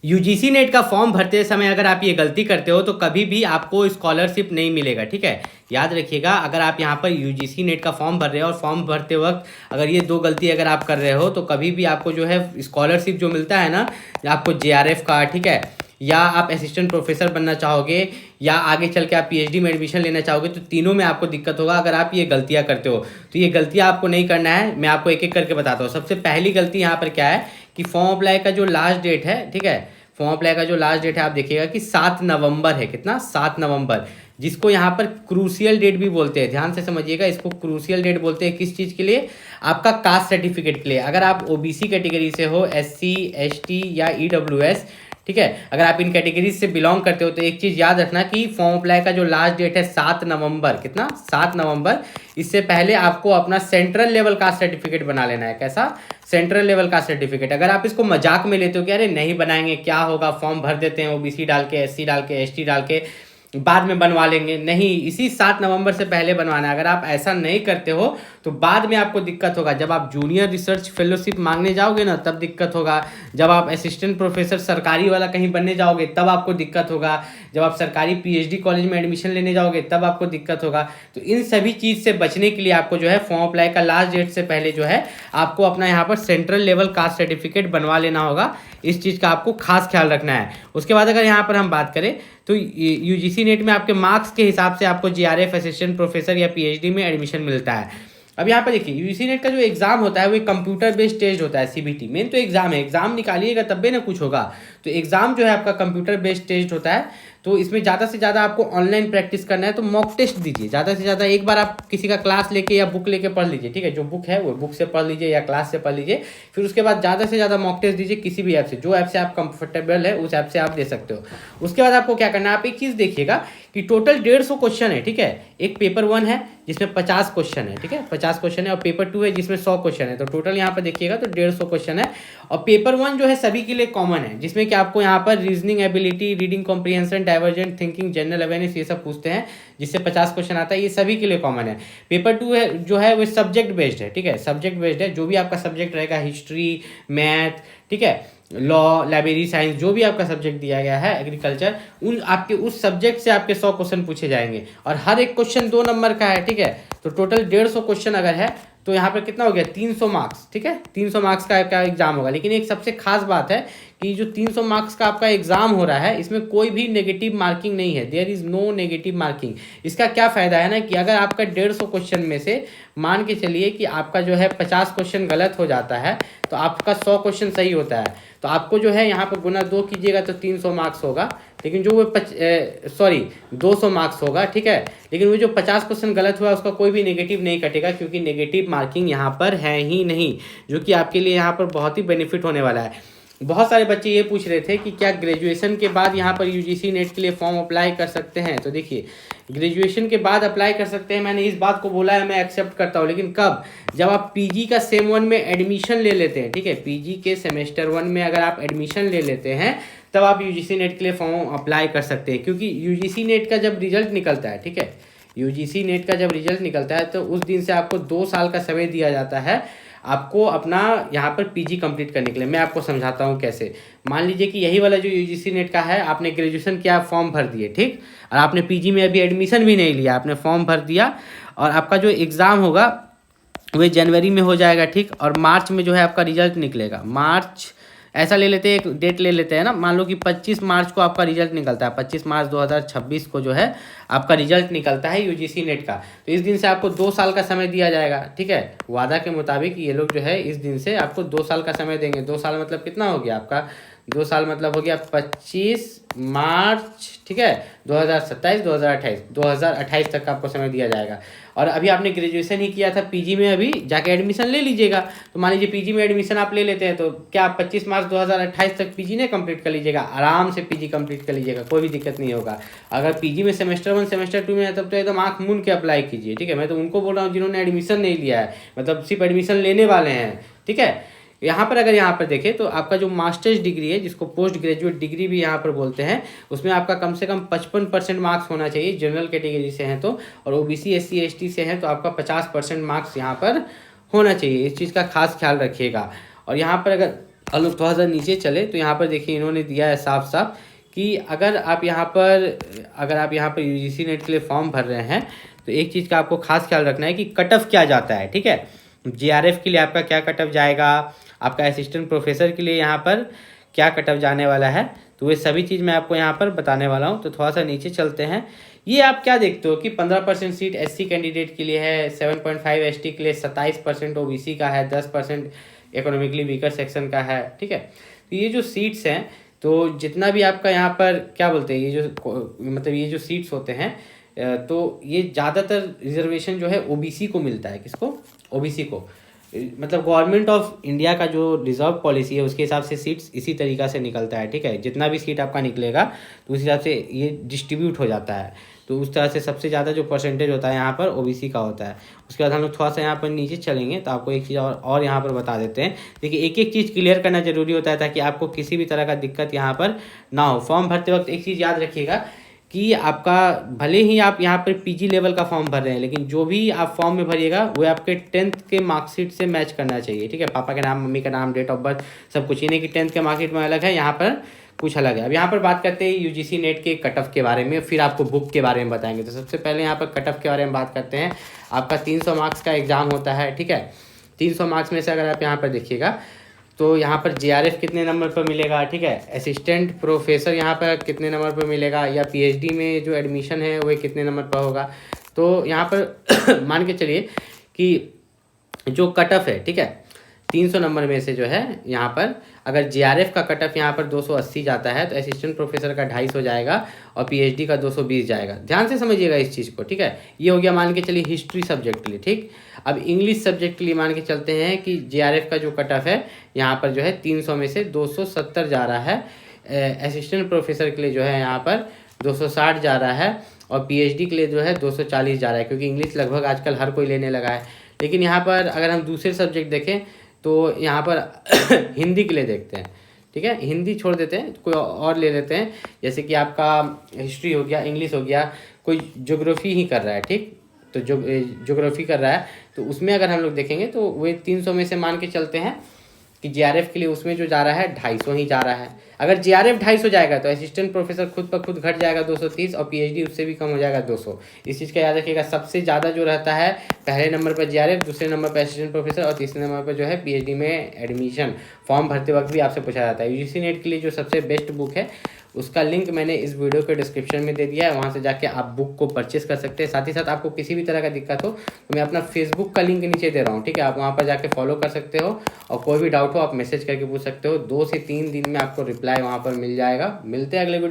UGC net का form भरते समय अगर आप ये गलती करते हो तो कभी भी आपको स्कॉलरशिप नहीं मिलेगा, ठीक है। याद रखिएगा, अगर आप यहाँ पर यूजीसी नेट का फॉर्म भर रहे हो और फॉर्म भरते वक्त अगर ये दो गलती अगर आप कर रहे हो तो कभी भी आपको जो है स्कॉलरशिप जो मिलता है ना, आपको जेआरएफ का, ठीक है, या आप असिस्टेंट प्रोफेसर बनना चाहोगे या आगे चल के आप पीएचडी में एडमिशन लेना चाहोगे, तो तीनों में आपको दिक्कत होगा अगर आप ये गलतियां करते हो। तो ये गलतियां आपको नहीं करना है, मैं आपको एक एक करके बताता हूँ। सबसे पहली गलती यहाँ पर क्या है कि फॉर्म अप्लाई का जो लास्ट डेट है, ठीक है, फॉर्म अप्लाई का जो लास्ट डेट है आप देखिएगा कि 7 नवंबर है। कितना? 7 नवंबर, जिसको यहाँ पर क्रूशियल डेट भी बोलते हैं। ध्यान से समझिएगा, इसको क्रूशियल डेट बोलते हैं किस चीज़ के लिए? आपका कास्ट सर्टिफिकेट के लिए। अगर आप ओबीसी कैटेगरी से हो, एससी, एसटी या ईडब्ल्यूएस, ठीक है, अगर आप इन कैटेगरीज से बिलोंग करते हो तो एक चीज़ याद रखना कि फॉर्म अप्लाई का जो लास्ट डेट है 7 नवंबर। कितना? 7 नवंबर। इससे पहले आपको अपना सेंट्रल लेवल का सर्टिफिकेट बना लेना है। कैसा? सेंट्रल लेवल का सर्टिफिकेट। अगर आप इसको मजाक में लेते हो कि अरे नहीं बनाएंगे, क्या होगा, फॉर्म भर देते हैं ओबीसी डाल के, एससी डाल के, एसटी डाल के, बाद में बनवा लेंगे, नहीं, इसी 7 नवंबर से पहले बनवाना है। अगर आप ऐसा नहीं करते हो तो बाद में आपको दिक्कत होगा। जब आप जूनियर रिसर्च फेलोशिप मांगने जाओगे ना तब दिक्कत होगा। जब आप असिस्टेंट प्रोफेसर सरकारी वाला कहीं बनने जाओगे तब आपको दिक्कत होगा। जब आप सरकारी पीएचडी कॉलेज में एडमिशन लेने जाओगे तब आपको दिक्कत होगा। तो इन सभी चीज़ से बचने के लिए आपको जो है फॉर्म अप्लाई का लास्ट डेट से पहले जो है आपको अपना यहाँ पर सेंट्रल लेवल कास्ट सर्टिफिकेट बनवा लेना होगा। इस चीज़ का आपको खास ख्याल रखना है। उसके बाद अगर यहाँ पर हम बात करें तो यूजीसी नेट में आपके मार्क्स के हिसाब से आपको जीआरएफ, असिस्टेंट प्रोफेसर या पीएचडी में एडमिशन मिलता है। अब यहाँ पर देखिए, यूजीसी नेट का जो एग्जाम होता है वो कंप्यूटर बेस्ड टेस्ट होता है, सीबीटी। मेन तो एग्जाम है, एग्जाम निकालिएगा तब भी ना कुछ होगा। तो एग्जाम जो है आपका कंप्यूटर बेस्ड टेस्ट होता है। तो इसमें ज़्यादा से ज़्यादा आपको ऑनलाइन प्रैक्टिस करना है, तो मॉक टेस्ट दीजिए ज़्यादा से ज़्यादा। एक बार आप किसी का क्लास लेके या बुक लेके पढ़ लीजिए, ठीक है, जो बुक है वो बुक से पढ़ लीजिए या क्लास से पढ़ लीजिए। फिर उसके बाद ज़्यादा से ज़्यादा मॉक टेस्ट दीजिए किसी भी ऐप से, जो ऐप से आप कंफर्टेबल है उस ऐप से आप दे सकते हो। उसके बाद आपको क्या करना है, आप एक चीज़ देखिएगा कि टोटल 150 क्वेश्चन है, ठीक है। एक पेपर 1 है जिसमें 50 क्वेश्चन है, ठीक है, 50 क्वेश्चन है, और पेपर 2 है जिसमें 100 क्वेश्चन है। तो टोटल यहाँ पर देखिएगा तो 150 क्वेश्चन है। और पेपर 1 जो है सभी के लिए कॉमन है, जिसमें कि आपको यहाँ पर reasoning ability, reading comprehension, divergent thinking, general awareness, ये सब पूछते हैं, जिससे 50 क्वेश्चन आता है। ये सभी के लिए कॉमन है। पेपर 2 है जो है वो सब्जेक्ट बेस्ड है, ठीक है, सब्जेक्ट बेस्ड है। जो भी आपका सब्जेक्ट रहेगा, हिस्ट्री, मैथ, ठीक है, लॉ, लाइब्रेरी साइंस, जो भी आपका सब्जेक्ट दिया गया है, एग्रीकल्चर, उन आपके उस सब्जेक्ट से आपके 100 क्वेश्चन पूछे जाएंगे और हर एक क्वेश्चन 2 नंबर का है, ठीक है। तो टोटल 150 क्वेश्चन अगर है तो यहाँ पर कितना हो गया, 300 मार्क्स, ठीक है, 300 मार्क्स का एग्जाम होगा। लेकिन एक सबसे खास बात है कि जो 300 मार्क्स का आपका एग्जाम हो रहा है इसमें कोई भी नेगेटिव मार्किंग नहीं है, there is no negative marking. इसका क्या फ़ायदा है ना कि अगर आपका 150 क्वेश्चन में से मान के चलिए कि आपका जो है 50 क्वेश्चन गलत हो जाता है तो आपका 100 क्वेश्चन सही होता है, तो आपको जो है यहाँ पर गुना 2 कीजिएगा तो 300 मार्क्स होगा। लेकिन जो वो 200 मार्क्स होगा, ठीक है। लेकिन वो जो 50 क्वेश्चन गलत हुआ उसका कोई भी नेगेटिव नहीं कटेगा, क्योंकि नेगेटिव मार्किंग यहाँ पर है ही नहीं, जो कि आपके लिए यहाँ पर बहुत ही बेनिफिट होने वाला है। बहुत सारे बच्चे ये पूछ रहे थे कि क्या ग्रेजुएशन के बाद यहाँ पर यूजीसी नेट के लिए फॉर्म अप्लाई कर सकते हैं। तो देखिए, ग्रेजुएशन के बाद अप्लाई कर सकते हैं, मैंने इस बात को बोला है, मैं एक्सेप्ट करता हूँ। लेकिन कब? जब आप पीजी का सेम 1 में एडमिशन ले लेते हैं, ठीक है, पीजी के सेमेस्टर 1 में अगर आप एडमिशन ले लेते हैं तब आप यूजीसी नेट के लिए फॉर्म अप्लाई कर सकते हैं। क्योंकि यूजीसी नेट का जब रिजल्ट निकलता है, ठीक है, यूजीसी नेट का जब रिजल्ट निकलता है तो उस दिन से आपको 2 साल का समय दिया जाता है आपको अपना यहाँ पर पीजी कंप्लीट करने के लिए। मैं आपको समझाता हूँ कैसे। मान लीजिए कि यही वाला जो यूजीसी नेट का है, आपने ग्रेजुएशन किया, फॉर्म भर दिए, ठीक, और आपने पीजी में अभी एडमिशन भी नहीं लिया, आपने फॉर्म भर दिया और आपका जो एग्ज़ाम होगा वह जनवरी में हो जाएगा, ठीक, और मार्च में जो है आपका रिजल्ट निकलेगा। मार्च ऐसा ले लेते हैं, एक डेट ले लेते हैं ना, मान लो कि 25 मार्च को आपका रिजल्ट निकलता है, 25 मार्च 2026 को जो है आपका रिजल्ट निकलता है यूजीसी नेट का। तो इस दिन से आपको 2 साल का समय दिया जाएगा, ठीक है। वादा के मुताबिक ये लोग जो है इस दिन से आपको 2 साल का समय देंगे। 2 साल मतलब कितना हो गया आपका, 2 साल मतलब हो गया 25 मार्च, ठीक है, 2027, 2028 तक का आपको समय दिया जाएगा। और अभी आपने ग्रेजुएशन ही किया था, पीजी में अभी जाके एडमिशन ले लीजिएगा। तो मान लीजिए पीजी में एडमिशन आप ले लेते हैं तो क्या आप 25 मार्च 2028 तक पीजी ने कंप्लीट कर लीजिएगा, आराम से पीजी कंप्लीट कर लीजिएगा, कोई भी दिक्कत नहीं होगा। अगर पीजी में सेमेस्टर 1 सेमेस्टर 2 में है तब तो एकदम आँख मूंद के अप्लाई कीजिए, ठीक है। मैं तो उनको बोल रहा हूँ जिन्होंने एडमिशन नहीं लिया है, मतलब सिर्फ एडमिशन लेने वाले हैं, ठीक है। यहाँ पर अगर यहाँ पर देखें तो आपका जो मास्टर्स डिग्री है, जिसको पोस्ट ग्रेजुएट डिग्री भी यहाँ पर बोलते हैं, उसमें आपका कम से कम 55% मार्क्स होना चाहिए जनरल कैटेगरी से हैं तो, और ओबीसी एससी एसटी से हैं तो आपका 50% मार्क्स यहाँ पर होना चाहिए। इस चीज़ का खास ख्याल रखिएगा। और यहाँ पर अगर हम लोग थोड़ा सा नीचे चले तो यहाँ पर देखिए इन्होंने दिया है साफ साफ कि अगर आप यहाँ पर यूजीसी नेट के लिए फॉर्म भर रहे हैं तो एक चीज़ का आपको खास ख्याल रखना है कि कट ऑफ क्या जाता है, ठीक है। जेआरएफ के लिए आपका क्या कट ऑफ जाएगा, आपका असिस्टेंट प्रोफेसर के लिए यहाँ पर क्या कट ऑफ जाने वाला है, तो वे सभी चीज़ मैं आपको यहाँ पर बताने वाला हूँ। तो थोड़ा सा नीचे चलते हैं। ये आप क्या देखते हो कि 15% सीट एससी कैंडिडेट के लिए है, 7.5 एसटी के लिए, 27% ओबीसी का है, 10% इकोनॉमिकली वीकर सेक्शन का है, ठीक है। तो ये जो सीट्स हैं, तो जितना भी आपका यहाँ पर क्या बोलते हैं, ये जो सीट्स होते हैं, तो ये ज़्यादातर रिजर्वेशन जो है ओबीसी को मिलता है। किसको? ओबीसी को। मतलब गवर्नमेंट ऑफ इंडिया का जो रिजर्व पॉलिसी है उसके हिसाब से सीट्स इसी तरीक़ा से निकलता है, ठीक है। जितना भी सीट आपका निकलेगा तो उस हिसाब से ये डिस्ट्रीब्यूट हो जाता है। तो उस तरह से सबसे ज़्यादा जो परसेंटेज होता है यहाँ पर ओबीसी का होता है। उसके बाद हम लोग थोड़ा सा यहाँ पर नीचे चलेंगे तो आपको एक चीज़ और यहाँ पर बता देते हैं। देखिए एक एक चीज़ क्लियर करना जरूरी होता है ताकि आपको किसी भी तरह का दिक्कत यहाँ पर ना हो। फॉर्म भरते वक्त एक चीज़ याद रखिएगा कि आपका भले ही आप यहाँ पर पीजी लेवल का फॉर्म भर रहे हैं, लेकिन जो भी आप फॉर्म में भरिएगा वो आपके 10th के मार्कशीट से मैच करना चाहिए, ठीक है। पापा के नाम, मम्मी का नाम, डेट ऑफ बर्थ, सब कुछ। ये नहीं कि 10th के मार्कशीट में अलग है, यहाँ पर कुछ अलग है। अब यहाँ पर बात करते हैं यूजीसी नेट के कट ऑफ के बारे में, फिर आपको बुक के बारे में बताएंगे। तो सबसे पहले यहाँ पर कट ऑफ के बारे में बात करते हैं। आपका 300 मार्क्स का एग्जाम होता है, ठीक है। 300 मार्क्स में से अगर आप यहाँ पर देखिएगा तो यहाँ पर जेआरएफ कितने नंबर पर मिलेगा, ठीक है। असिस्टेंट प्रोफेसर यहाँ पर कितने नंबर पर मिलेगा, या पीएचडी में जो एडमिशन है वो कितने नंबर पर होगा। तो यहाँ पर मान के चलिए कि जो कट ऑफ है, ठीक है, 300 नंबर में से जो है यहाँ पर अगर जेआरएफ का कट ऑफ यहाँ पर 280 जाता है तो असिस्टेंट प्रोफेसर का 250 जाएगा और पीएचडी का 220 जाएगा। ध्यान से समझिएगा इस चीज़ को, ठीक है। ये हो गया मान के चलिए हिस्ट्री सब्जेक्ट के लिए, ठीक। अब इंग्लिश सब्जेक्ट के लिए मान के चलते हैं कि जेआरएफ का जो कट ऑफ है यहाँ पर जो है 300 में से 270 जा रहा है। असिस्टेंट प्रोफेसर के लिए जो है यहाँ पर 260 जा रहा है और पीएचडी के लिए जो है 240 जा रहा है, क्योंकि इंग्लिश लगभग आजकल हर कोई लेने लगा है। लेकिन यहाँ पर अगर हम दूसरे सब्जेक्ट देखें तो यहाँ पर हिंदी के लिए देखते हैं, ठीक है। हिंदी छोड़ देते हैं, कोई और ले लेते हैं। जैसे कि आपका हिस्ट्री हो गया, इंग्लिश हो गया, कोई ज्योग्राफी ही कर रहा है, ठीक। तो जो ज्योग्राफी कर रहा है तो उसमें अगर हम लोग देखेंगे तो वही 300 में से मान के चलते हैं कि जेआरएफ के लिए उसमें जो जा रहा है 250 ही जा रहा है। अगर जेआरएफ 250 जाएगा तो असिस्टेंट प्रोफेसर खुद ब खुद घट जाएगा 230 और पीएचडी उससे भी कम हो जाएगा 200। इस चीज़ का याद रखिएगा। सबसे ज़्यादा जो रहता है पहले नंबर पर जेआरएफ, दूसरे नंबर पर असिस्टेंट प्रोफेसर और तीसरे नंबर पर जो है पीएचडी में एडमिशन। फॉर्म भरते वक्त भी आपसे पूछा जाता है। यूजीसी नेट के लिए जो सबसे बेस्ट बुक है उसका लिंक मैंने इस वीडियो के डिस्क्रिप्शन में दे दिया है, वहाँ से जाके आप बुक को परचेस कर सकते हैं। साथ ही साथ आपको किसी भी तरह का दिक्कत हो तो मैं अपना फेसबुक का लिंक नीचे दे रहा हूँ, ठीक है। आप वहाँ पर जाके फॉलो कर सकते हो और कोई भी डाउट हो आप मैसेज करके पूछ सकते हो। 2 से 3 दिन में आपको रिप्लाई वहाँ पर मिल जाएगा। मिलते हैं अगले वीडियो।